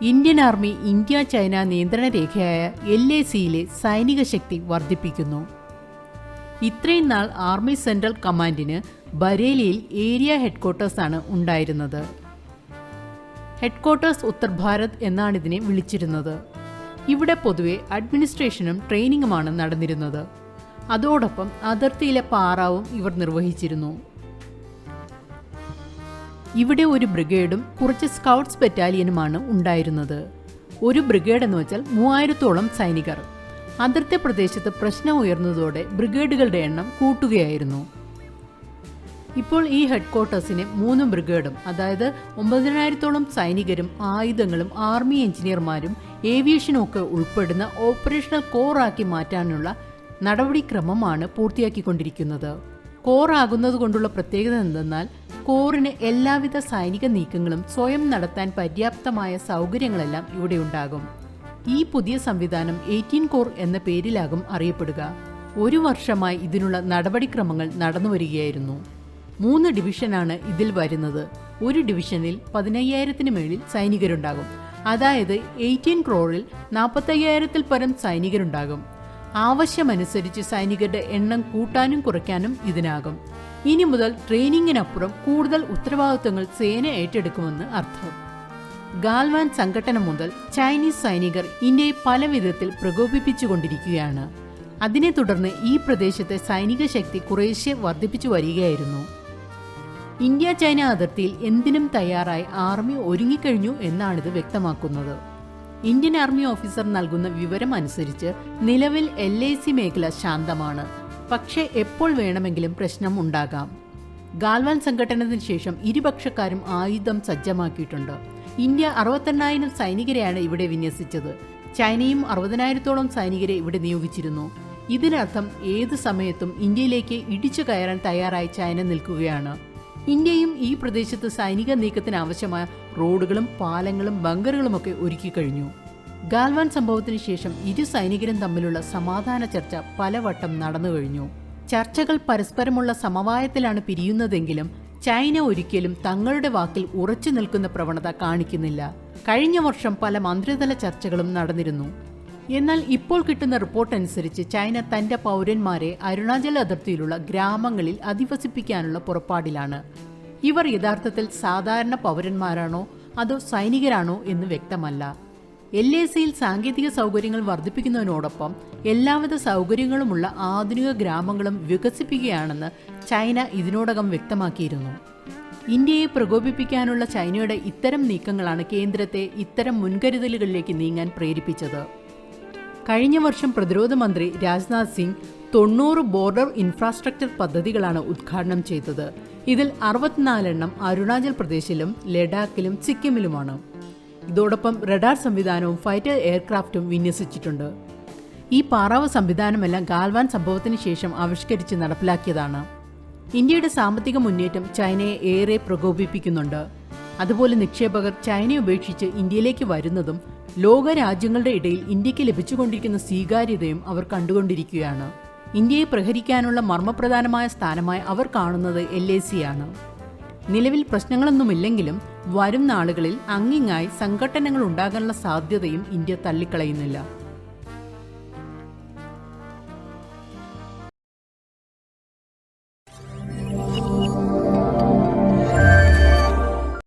Indian army India China നിയന്ത്രണ രേഖയായ LACയിലെ സൈനിക ശക്തി വർദ്ധിപ്പിക്കുന്നു. ഇത്രയും നാൾ ആർമി സെൻട്രൽ കമാൻഡിന് ബരേലിയിൽ ഏരിയ ഹെഡ്ക്വാർട്ടേഴ്സാണ് ഉണ്ടായിരുന്നത്. ഹെഡ്ക്വാർട്ടേഴ്സ് ഉത്തർ ഭാരത് എന്നാണ് ഇതിനെ വിളിച്ചിരുന്നത്. ഇവിടെ പൊതുവെ അഡ്മിനിസ്ട്രേഷനും ട്രെയിനിങ്ങുമാണ് നടന്നിരുന്നത്. അതോടൊപ്പം അതിർത്തിയിലെ പാറാവും ഇവർ നിർവഹിച്ചിരുന്നു. ഇവിടെ ഒരു ബ്രിഗേഡും കുറച്ച് സ്കൗട്ട്സ് ബറ്റാലിയനുമാണ് ഉണ്ടായിരുന്നത്. ഒരു ബ്രിഗേഡ് എന്ന് വെച്ചാൽ 3000-ഓളം സൈനികർ. അതിർത്തി പ്രദേശത്ത് പ്രശ്നം ഉയർന്നതോടെ ബ്രിഗേഡുകളുടെ എണ്ണം കൂട്ടുകയായിരുന്നു. ഇപ്പോൾ ഈ ഹെഡ്ക്വാർട്ടേഴ്സിനെ 3 ബ്രിഗേഡും, അതായത് 9000-ഓളം സൈനികരും ആയുധങ്ങളും ആർമി എഞ്ചിനീയർമാരും ഏവിയേഷനും ഒക്കെ ഉൾപ്പെടുന്ന ഓപ്പറേഷണൽ കോർ ആക്കി മാറ്റാനുള്ള നടപടിക്രമമാണ് പൂർത്തിയാക്കിക്കൊണ്ടിരിക്കുന്നത്. കോർ ആകുന്നത് കൊണ്ടുള്ള പ്രത്യേകത എന്തെന്നാൽ കോറിന് എല്ലാവിധ സൈനിക നീക്കങ്ങളും സ്വയം നടത്താൻ പര്യാപ്തമായ സൗകര്യങ്ങളെല്ലാം ഇവിടെ ഉണ്ടാകും. ഈ പുതിയ സംവിധാനം 18 കോർ എന്ന പേരിലാകും അറിയപ്പെടുക. 1 വർഷമായി ഇതിനുള്ള നടപടിക്രമങ്ങൾ നടന്നുവരികയായിരുന്നു. 3 ഡിവിഷനാണ് ഇതിൽ വരുന്നത്. ഒരു ഡിവിഷനിൽ 15,000-ന് മേളിൽ സൈനികരുണ്ടാകും. അതായത് 18 ക്രോറിൽ 45,000-ൽ പരം സൈനികരുണ്ടാകും. ആവശ്യമനുസരിച്ച് സൈനികരുടെ എണ്ണം കൂട്ടാനും കുറയ്ക്കാനും ഇതിനാകും. ഇനി മുതൽ ട്രെയിനിങ്ങിനപ്പുറം കൂടുതൽ ഉത്തരവാദിത്വങ്ങൾ സേന ഏറ്റെടുക്കുമെന്ന് അർത്ഥം. ഗാൽവാൻ സംഘടന മുതൽ ചൈനീസ് സൈനികർ ഇന്ത്യയെ പല വിധത്തിൽ പ്രകോപിപ്പിച്ചുകൊണ്ടിരിക്കുകയാണ്. അതിനെ തുടർന്ന് ഈ പ്രദേശത്തെ സൈനിക ശക്തി കുറേശ്ശെ വർദ്ധിപ്പിച്ചു വരികയായിരുന്നു. ഇന്ത്യ ചൈന അതിർത്തിയിൽ എന്തിനും തയ്യാറായി ആർമി ഒരുങ്ങിക്കഴിഞ്ഞു എന്നാണിത് വ്യക്തമാക്കുന്നത്. ഇന്ത്യൻ ആർമി ഓഫീസർ നൽകുന്ന വിവരം അനുസരിച്ച് നിലവിൽ LAC മേഖല ശാന്തമാണ്. പക്ഷേ എപ്പോൾ വേണമെങ്കിലും പ്രശ്നം ഉണ്ടാകാം. ഗാൽവാൻ സംഘടനത്തിന് ശേഷം ഇരുപക്ഷക്കാരും ആയുധം സജ്ജമാക്കിയിട്ടുണ്ട്. ഇന്ത്യ 68,000 സൈനികരെയാണ് ഇവിടെ വിന്യസിച്ചത്. ചൈനയും 60,000-ഓളം സൈനികരെ ഇവിടെ നിയോഗിച്ചിരുന്നു. ഇതിനർത്ഥം ഏത് സമയത്തും ഇന്ത്യയിലേക്ക് ഇടിച്ചു കയറാൻ തയ്യാറായി ചൈന നിൽക്കുകയാണ്. ഇന്ത്യയും ഈ പ്രദേശത്ത് സൈനിക നീക്കത്തിന് ആവശ്യമായ റോഡുകളും പാലങ്ങളും ബങ്കറുകളുമൊക്കെ ഒരുക്കി കഴിഞ്ഞു. ഗാൽവാൻ സംഭവത്തിന് ശേഷം ഇരു സൈനികരും തമ്മിലുള്ള സമാധാന ചർച്ച പലവട്ടം നടന്നു കഴിഞ്ഞു. ചർച്ചകൾ പരസ്പരമുള്ള സമവായത്തിലാണ് പിരിയുന്നതെങ്കിലും ചൈന ഒരിക്കലും തങ്ങളുടെ വാക്കിൽ ഉറച്ചു നിൽക്കുന്ന പ്രവണത കാണിക്കുന്നില്ല. കഴിഞ്ഞ വർഷം പല മന്ത്രിതല ചർച്ചകളും നടന്നിരുന്നു. എന്നാൽ ഇപ്പോൾ കിട്ടുന്ന റിപ്പോർട്ട് അനുസരിച്ച് ചൈന തന്റെ പൗരന്മാരെ അരുണാചൽ അതിർത്തിയിലുള്ള ഗ്രാമങ്ങളിൽ അധിവസിപ്പിക്കാനുള്ള പുറപ്പാടിലാണ്. ഇവർ യഥാർത്ഥത്തിൽ സാധാരണ പൗരന്മാരാണോ അതോ സൈനികരാണോ എന്ന് വ്യക്തമല്ല. LACയിൽ സാങ്കേതിക സൗകര്യങ്ങൾ വർദ്ധിപ്പിക്കുന്നതിനോടൊപ്പം എല്ലാവിധ സൗകര്യങ്ങളുമുള്ള ആധുനിക ഗ്രാമങ്ങളും വികസിപ്പിക്കുകയാണെന്ന് ചൈന ഇതിനോടകം വ്യക്തമാക്കിയിരുന്നു. ഇന്ത്യയെ പ്രകോപിപ്പിക്കാനുള്ള ചൈനയുടെ ഇത്തരം നീക്കങ്ങളാണ് കേന്ദ്രത്തെ ഇത്തരം മുൻകരുതലുകളിലേക്ക് നീങ്ങാൻ പ്രേരിപ്പിച്ചത്. കഴിഞ്ഞ വർഷം പ്രതിരോധ മന്ത്രി രാജ്നാഥ് സിംഗ് 90 ബോർഡർ ഇൻഫ്രാസ്ട്രക്ചർ പദ്ധതികളാണ് ഉദ്ഘാടനം ചെയ്തത്. ഇതിൽ 64 അരുണാചൽ പ്രദേശിലും ലഡാക്കിലും സിക്കിമിലുമാണ്. ഇതോടൊപ്പം റഡാർ സംവിധാനവും ഫൈറ്റർ എയർക്രാഫ്റ്റും വിന്യസിച്ചിട്ടുണ്ട്. ഈ പാറാവ് സംവിധാനമെല്ലാം ഗാൽവാൻ സംഭവത്തിന് ശേഷം ആവിഷ്കരിച്ച് നടപ്പിലാക്കിയതാണ്. ഇന്ത്യയുടെ സാമ്പത്തിക മുന്നേറ്റം ചൈനയെ ഏറെ പ്രകോപിപ്പിക്കുന്നുണ്ട്. അതുപോലെ നിക്ഷേപകർ ചൈനയെ ഉപേക്ഷിച്ച് ഇന്ത്യയിലേക്ക് വരുന്നതും ലോകരാജ്യങ്ങളുടെ ഇടയിൽ ഇന്ത്യക്ക് ലഭിച്ചുകൊണ്ടിരിക്കുന്ന സ്വീകാര്യതയും അവർ കണ്ടുകൊണ്ടിരിക്കുകയാണ്. ഇന്ത്യയെ പ്രഹരിക്കാനുള്ള മർമ്മപ്രധാനമായ സ്ഥാനമായി അവർ കാണുന്നത് LACയാണ്. നിലവിൽ പ്രശ്നങ്ങളൊന്നുമില്ലെങ്കിലും വരും നാളുകളിൽ അങ്ങിങ്ങായി സംഘട്ടനങ്ങൾ ഉണ്ടാകാനുള്ള സാധ്യതയും ഇന്ത്യ തള്ളിക്കളയുന്നില്ല.